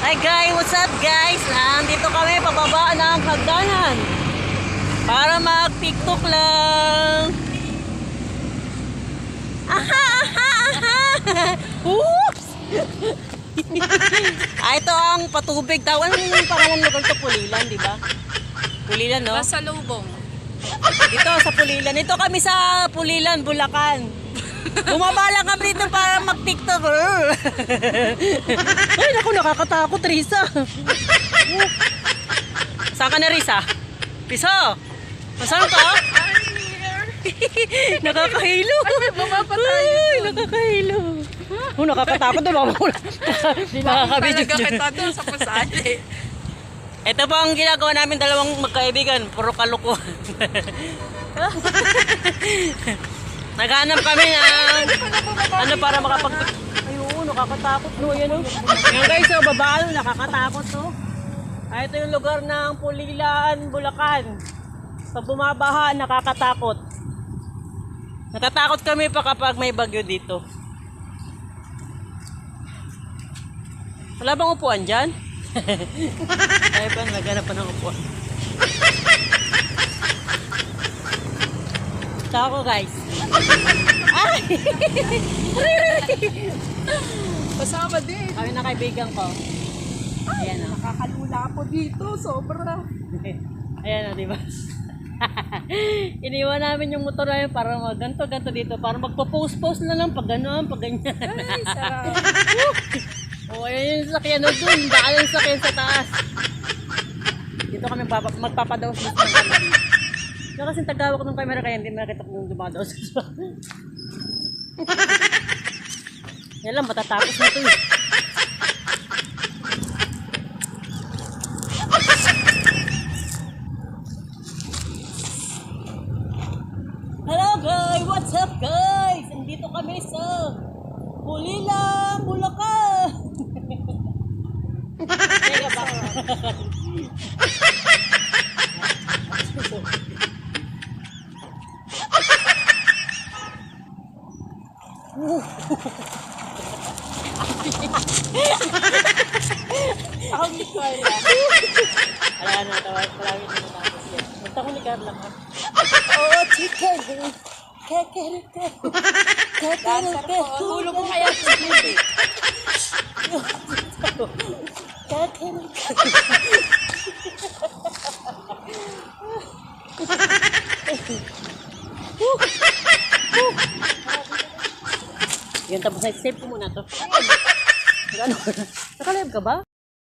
Hi guys, what's up guys? Nandito kami pababa ng hagdanan para mag-tiktok lang. Aha, aha, aha. Oops! Ito ang patubig daw. Ano yung pangalan lugar to? Pulilan, di ba? Pulilan, no? Pasalubong. Dito sa Pulilan. Ito kami sa Pulilan, Bulacan. Bumaba lang kami dito para mag-tiktok. Ay, naku, nakakatakot, Risa. Saan ka na, Risa? Risa? Saan ka? Nakakahilo. Ay, nakakahilo. Oh, nakakatakot na mama ko. Nakakabidyo. Talaga kita doon sa pasali. Ito po ang ginagawa namin dalawang magkaibigan. Puro kalukuhan. Naghanap kami ng ano para makapag... Ayun, nakakatakot no. Ayan o. Ayan guys, so babaan, nakakatakot no. Ito yung lugar ng Pulilan, Bulacan. Pag bumabaha, nakakatakot. Natatakot kami pa kapag may bagyo dito. Wala bang upuan dyan? Ay pa, naghanap pa ng upuan. Tako guys. Ay! Kasama din. Kami na kaibigan ko. Ayan o. Nakakalula po dito. Sobra. Ayan o, diba? Iniwan namin yung motor namin para ganto-ganto dito. Para magpo-post-post na lang pag gano'n, pag ganyan. Ay, sarap. O, ayan yung sakyan o dun. Baka yung sakyan sa taas. Dito kami magpapadaos ng camera. Yung kasi tagawak ng camera kaya hindi makita kung dumadaos. Yan lang, matatapos na ito eh. Hello guys! What's up guys? Nandito kami sa Pulilan, Bulacan. Teka ba? Ako ni Carla. Wala na, palagi na natapos yan. Punta ko ni Carla ka. Oo, chicken. Dancer po. Hulo ko kaya sa tubig. Yan, tapos na save ko muna to. Ano? Nakalive ka ba?